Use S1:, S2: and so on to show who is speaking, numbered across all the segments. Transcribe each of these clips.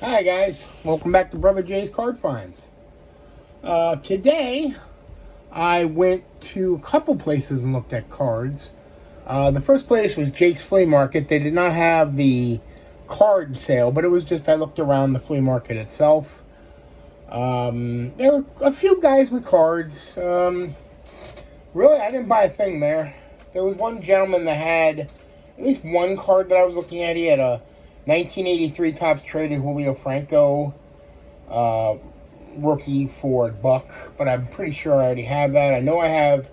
S1: Hi guys, welcome back to Brother Jay's Card Finds. Today, I went to a couple places and looked at cards. The first place was Jake's Flea Market. They did not have the card sale, but it was just I looked around the flea market itself. There were a few guys with cards. Really, I didn't buy a thing there. There was one gentleman that had at least one card that I was looking at. He had a 1983 Topps Traded Julio Franco rookie for $1, but I'm pretty sure I already have that. I know I have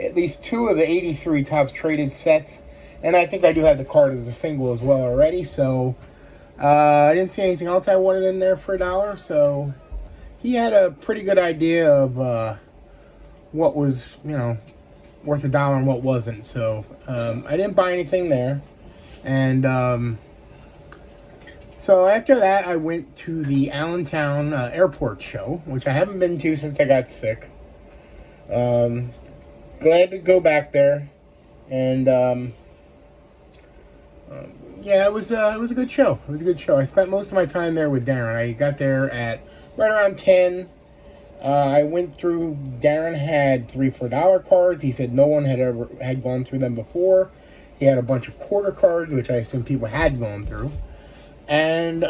S1: at least two of the 83 Topps Traded sets, and I think I do have the card as a single as well already, so I didn't see anything else I wanted in there for $1, so he had a pretty good idea of what was, worth $1 and what wasn't, so I didn't buy anything there, and so after that, I went to the Allentown airport show, which I haven't been to since I got sick. Glad to go back there, and yeah, it was a good show. It was a good show. I spent most of my time there with Darren. I got there at right around 10. I went through. Darren had 3 for $1 cards. He said no one had gone through them before. He had a bunch of quarter cards, which I assume people had gone through. And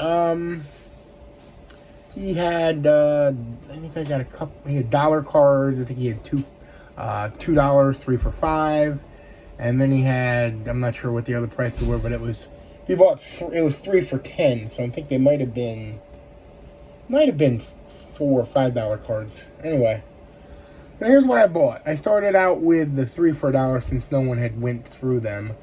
S1: he had I think I got a couple. He had $1 cards. I think he had $2, 3 for $5, and then he had, I'm not sure what the other prices were, but it was he bought it was 3 for $10. So I think they might have been $4 or $5 cards. Anyway, so here's what I bought. I started out with the 3 for $1 since no one had went through them.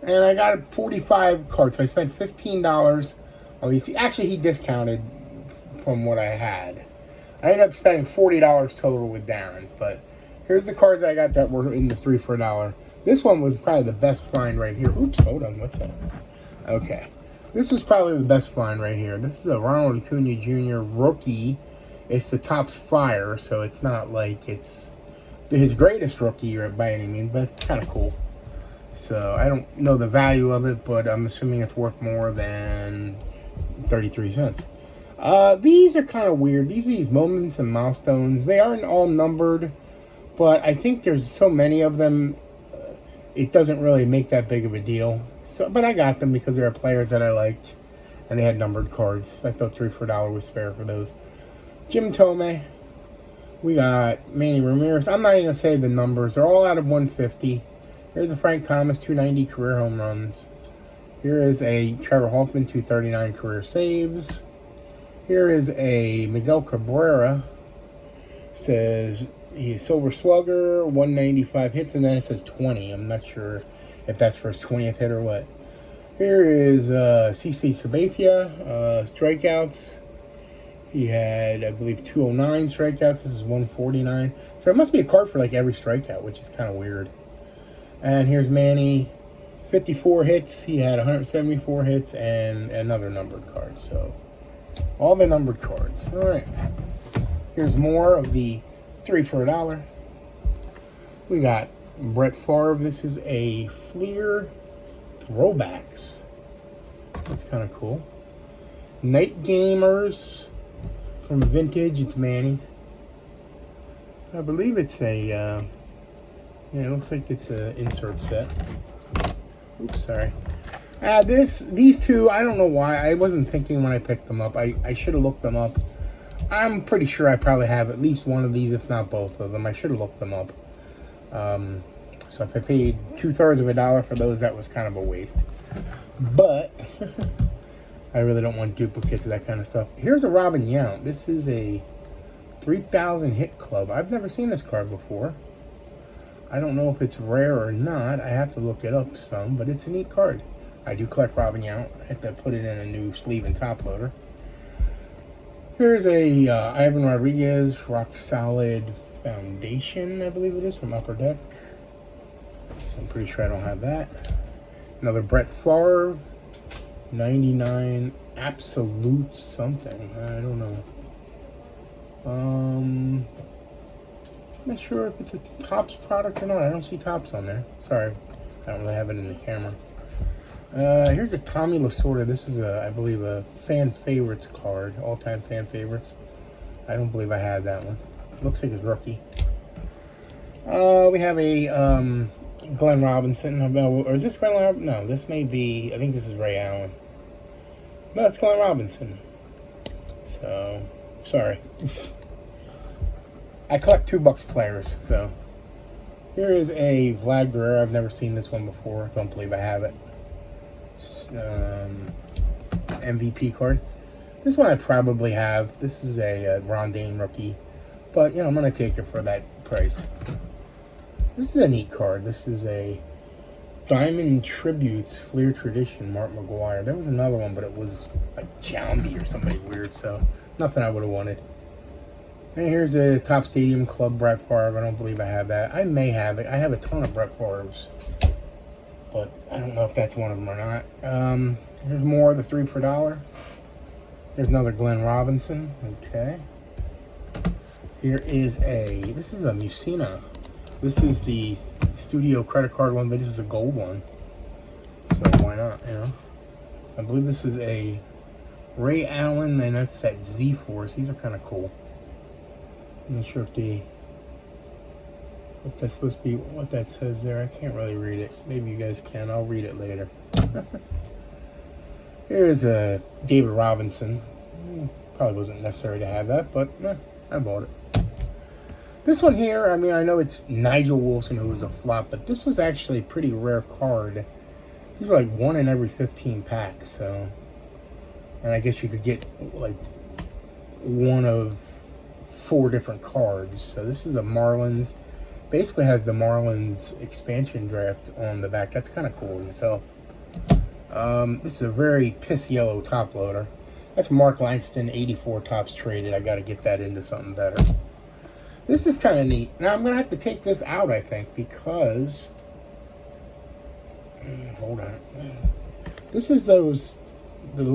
S1: And I got 45 cards, so I spent $15 on these. Actually, he discounted from what I had. I ended up spending $40 total with Darren's, but here's the cards I got that were in the 3 for $1. This one was probably the best find right here. Oops, hold on, what's that? Okay. This was probably the best find right here. This is a Ronald Acuna Jr. rookie. It's the Topps Fire, so it's not like it's his greatest rookie by any means, but it's kind of cool. So I don't know the value of it, but I'm assuming it's worth more than 33 cents. These are kind of weird. These moments and milestones. They aren't all numbered, but I think there's so many of them, it doesn't really make that big of a deal. So, but I got them because there are players that I liked, and they had numbered cards. I thought 3 for $1 was fair for those. Jim Thome. We got Manny Ramirez. I'm not even going to say the numbers. They're all out of 150. Here's a Frank Thomas, 290 career home runs. Here is a Trevor Hoffman, 239 career saves. Here is a Miguel Cabrera. Says he's Silver Slugger, 195 hits, and then it says 20. I'm not sure if that's for his 20th hit or what. Here is CC Sabathia, strikeouts. He had, I believe, 209 strikeouts. This is 149. So it must be a card for like every strikeout, which is kind of weird. And here's Manny, 54 hits. He had 174 hits and another numbered card. So, all the numbered cards. All right. Here's more of the 3 for $1. We got Brett Favre. This is a Fleer Throwbacks. So that's kind of cool. Night Gamers from Vintage. It's Manny. I believe it's a... yeah, it looks like it's an insert set. Oops, sorry. These two, I don't know why. I wasn't thinking when I picked them up. I should have looked them up. I'm pretty sure I probably have at least one of these, if not both of them. I should have looked them up. So if I paid 2/3 of $1 for those, that was kind of a waste. But I really don't want duplicates of that kind of stuff. Here's a Robin Yount. This is a 3,000 hit club. I've never seen this card before. I don't know if it's rare or not. I have to look it up some, but it's a neat card. I do collect Robin Yount. I have to put it in a new sleeve and top loader. Here's a Ivan Rodriguez Rock Solid Foundation, I believe it is, from Upper Deck. I'm pretty sure I don't have that. Another Brett Favre, 99 Absolute something. I don't know. Not sure if it's a Topps product or not. I don't see Topps on there. Sorry, I don't really have it in the camera. Here's a Tommy Lasorda. This is I believe, a fan favorites card, all-time fan favorites. I don't believe I had that one. Looks like it's rookie. We have a Glenn Robinson. Or is this Glenn Robinson? No, this may be. I think this is Ray Allen. No, it's Glenn Robinson. So, sorry. I collect $2 players. So, here is a Vlad Guerrero. I've never seen this one before. Don't believe I have it. MVP card. This one I probably have. This is a Rondane rookie, but I'm gonna take it for that price. This is a neat card. This is a Diamond Tributes Fleer Tradition Mark McGuire. There was another one, but it was like Jambi or somebody weird, so nothing I would have wanted. And here's a Top Stadium Club Brett Favre. I don't believe I have that. I may have it. I have a ton of Brett Favre's, but I don't know if that's one of them or not. Here's more of the 3 for $1. There's another Glenn Robinson. Okay. Here is this is a Musina. This is the studio credit card one, but this is a gold one. So why not, I believe this is a Ray Allen, and that's that Z-Force. These are kind of cool. I'm not sure if that's supposed to be what that says there. I can't really read it. Maybe you guys can. I'll read it later. Here's a David Robinson. Probably wasn't necessary to have that, but I bought it. This one here, I mean, I know it's Nigel Wilson, who was a flop, but this was actually a pretty rare card. These were like 1 in every 15 packs, so. And I guess you could get like 1 of 4 different cards. So this is a Marlins. Basically has the Marlins expansion draft on the back. That's kind of cool in itself. This is a very piss yellow top loader. That's Mark Langston, 84 tops traded. I got to get that into something better. This is kind of neat. Now I'm going to have to take this out, I think, because... hold on. This is the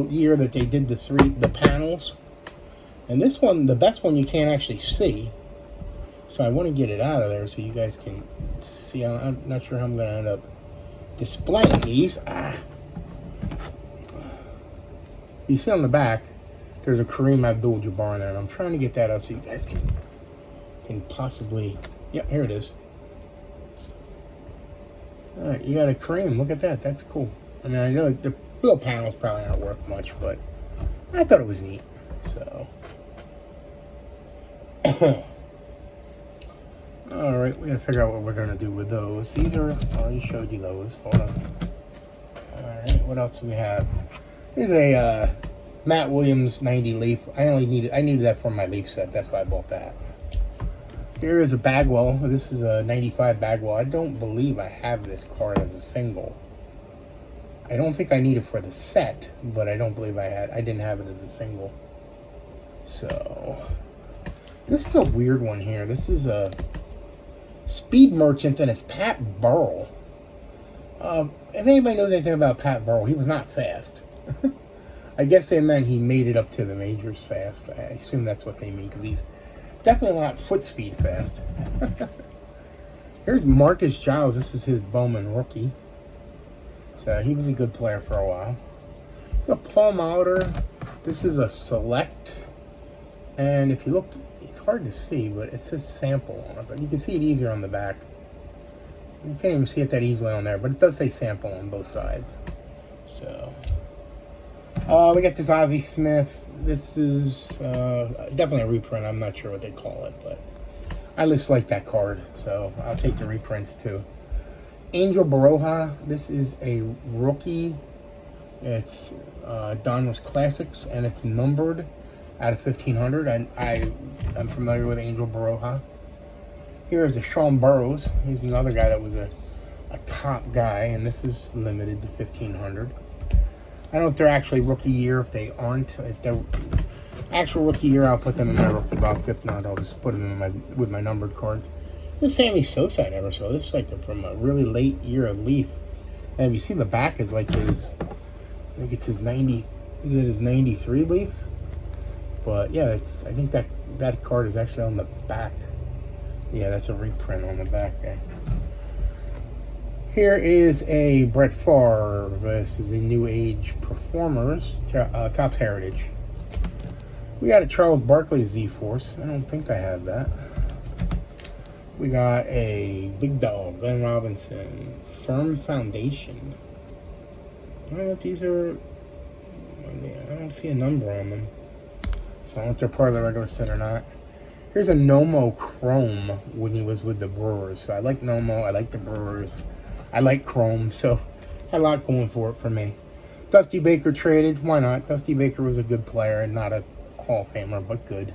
S1: year that they did the panels. And this one, the best one, you can't actually see. So I want to get it out of there so you guys can see. I'm not sure how I'm going to end up displaying these. You see on the back, there's a Kareem Abdul-Jabbar there, and I'm trying to get that out so you guys can possibly... Yeah, here it is. All right, you got a Kareem. Look at that. That's cool. I mean, I know the little panel's probably not worth much, but I thought it was neat. So... all right, we gotta figure out what we're gonna do with those. These are, I already showed you those. Hold on. All right, what else do we have? Here's a Matt Williams 90 Leaf. I needed that for my Leaf set. That's why I bought that. Here is a Bagwell. This is a 95 Bagwell. I don't believe I have this card as a single. I don't think I need it for the set, but I don't believe I didn't have it as a single. So, this is a weird one here. This is a Speed Merchant, and it's Pat Burrell. If anybody knows anything about Pat Burrell, he was not fast. I guess they meant he made it up to the majors fast. I assume that's what they mean, because he's definitely not foot speed fast. Here's Marcus Giles. This is his Bowman rookie. So he was a good player for a while. A Paul Molitor. This is a select. And if you look, it's hard to see, but it says sample on it. But you can see it easier on the back. You can't even see it that easily on there, but it does say sample on both sides. So, we got this Ozzie Smith. This is definitely a reprint. I'm not sure what they call it, but I just like that card, so I'll take the reprints too. Angel Baroja. This is a rookie. It's Donruss Classics, and it's numbered out of 1500. I'm familiar with Angel Baroja. Here is a Sean Burrows. He's another guy that was a top guy, and this is limited to 1500. I don't know if they're actually rookie year. If they aren't, if they're actual rookie year, I'll put them in my rookie box. If not, I'll just put them in with my numbered cards. This Sammy Sosa I never saw. This is like from a really late year of Leaf. And if you see the back is like his, I think it's his 90, is it his 93 Leaf? But yeah, I think that card is actually on the back. Yeah, that's a reprint on the back there. Here is a Brett Favre. This is a New Age Performers Topps Heritage. We got a Charles Barkley Z-Force. I don't think I have that. We got a Big Dog, Glenn Robinson, Firm Foundation. I don't know if these are... I don't see a number on them. So I don't know if they're part of the regular set or not. Here's a Nomo Chrome when he was with the Brewers. So I like Nomo, I like the Brewers. I like Chrome, so had a lot going for it for me. Dusty Baker traded. Why not? Dusty Baker was a good player and not a Hall of Famer, but good.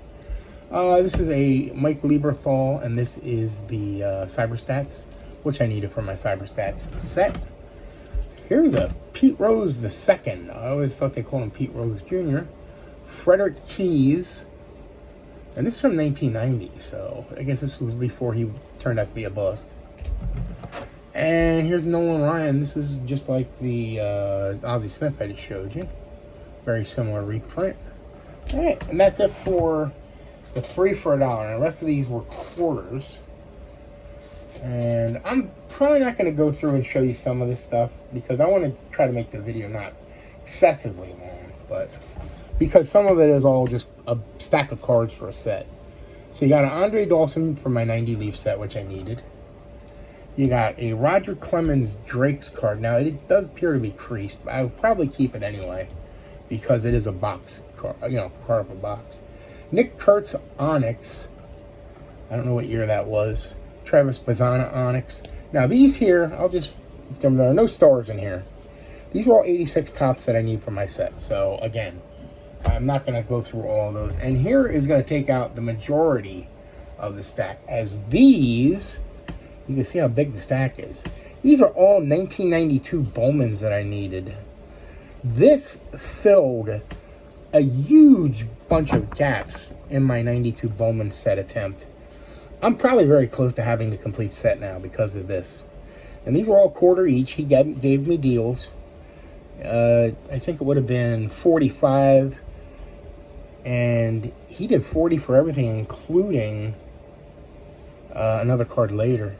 S1: This is a Mike Lieberthal, and this is the Cyberstats, which I needed for my Cyberstats set. Here's a Pete Rose II. I always thought they called him Pete Rose Jr. Frederick Keys. And this is from 1990, so I guess this was before he turned out to be a bust. And here's Nolan Ryan. This is just like the Ozzie Smith I just showed you. Very similar reprint. Alright, and that's it for the 3 for $1. And the rest of these were quarters. And I'm probably not going to go through and show you some of this stuff because I want to try to make the video not excessively long. But because some of it is all just a stack of cards for a set. So you got an Andre Dawson for my 90 Leaf set, which I needed. You got a Roger Clemens Drake's card. Now, it does appear to be creased, but I would probably keep it anyway because it is a box card, part of a box. Nick Kurtz Onyx. I don't know what year that was. Travis Bazzana Onyx. Now, these here, there are no stars in here. These are all 86 tops that I need for my set. So, again, I'm not going to go through all of those. And here is going to take out the majority of the stack, as these... You can see how big the stack is. These are all 1992 Bowmans that I needed. This filled a huge bunch of gaps in my 92 Bowman set attempt. I'm probably very close to having the complete set now because of this. And these were all quarter each. He gave me deals. I think it would have been 45. And he did 40 for everything, including another card later.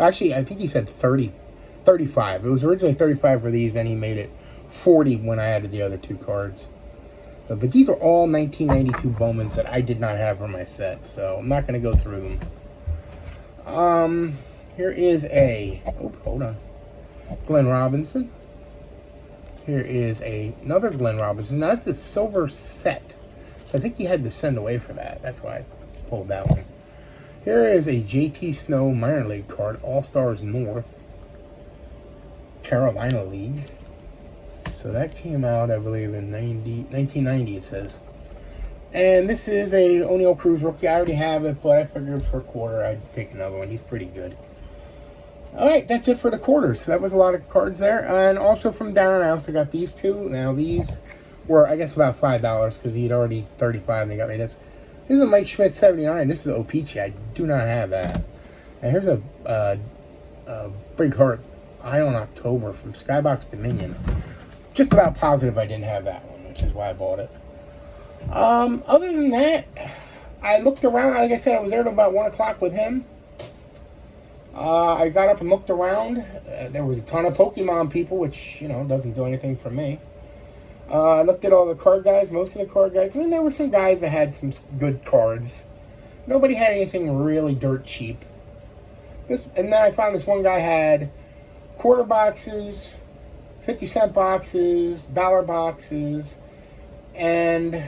S1: Actually, I think he said 35. It was originally 35 for these, then he made it 40 when I added the other 2 cards. But these are all 1992 Bowmans that I did not have for my set, so I'm not going to go through them. Here is hold on. Glenn Robinson. Here is another Glenn Robinson. Now, that's the silver set. So I think he had to send away for that. That's why I pulled that one. Here is a JT Snow minor league card, All-Stars North, Carolina League. So that came out, I believe, in 1990, it says. And this is a O'Neal Cruz rookie. I already have it, but I figured for a quarter I'd take another one. He's pretty good. Alright, that's it for the quarters. So that was a lot of cards there. And also from Darren, I also got these 2. Now, these were, I guess, about $5 because he'd already 35 and they got me this. This is a Mike Schmidt 79. This is O-Pee-Chee. I do not have that. And here's a Big Heart Eye on October from Skybox Dominion. Just about positive I didn't have that one, which is why I bought it. Other than that, I looked around. Like I said, I was there till about 1 o'clock with him. I got up and looked around. There was a ton of Pokemon people, which, doesn't do anything for me. I looked at all the card guys, most of the card guys. I mean, there were some guys that had some good cards. Nobody had anything really dirt cheap. And then I found this one guy had quarter boxes, 50-cent boxes, dollar boxes, and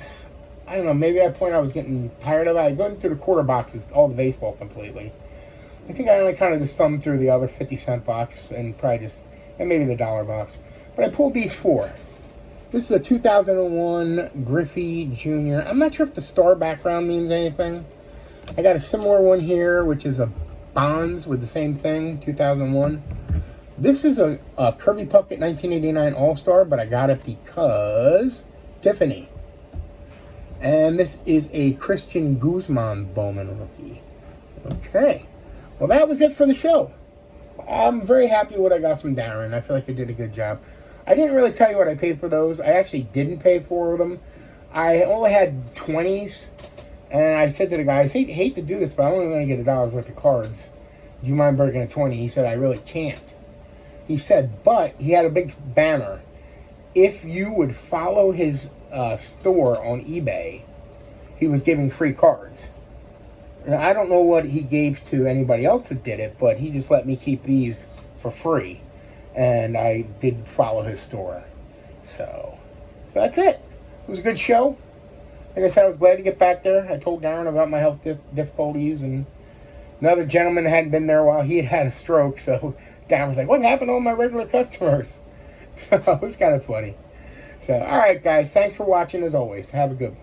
S1: I don't know, maybe at that point I was getting tired of it. I went through the quarter boxes, all the baseball completely. I think I only kind of just thumbed through the other 50-cent box and maybe the dollar box. But I pulled these 4. This is a 2001 Griffey Jr. I'm not sure if the star background means anything. I got a similar one here, which is a Bonds with the same thing, 2001. This is a Kirby Puckett 1989 All-Star, but I got it because Tiffany. And this is a Christian Guzman Bowman rookie. Okay. Well, that was it for the show. I'm very happy with what I got from Darren. I feel like I did a good job. I didn't really tell you what I paid for those. I actually didn't pay for them. I only had 20s. And I said to the guy, I hate to do this, but I'm only going to get $1 worth of cards. Do you mind breaking a 20? He said, I really can't. He said, but he had a big banner. If you would follow his store on eBay, he was giving free cards. Now, I don't know what he gave to anybody else that did it, but he just let me keep these for free. And I did follow his store. So that's it. It was a good show. Like I said, I was glad to get back there. I told Darren about my health difficulties, and another gentleman hadn't been there while he had a stroke. So Darren was like, what happened to all my regular customers? So it was kind of funny. So, all right, guys. Thanks for watching as always. Have a good one.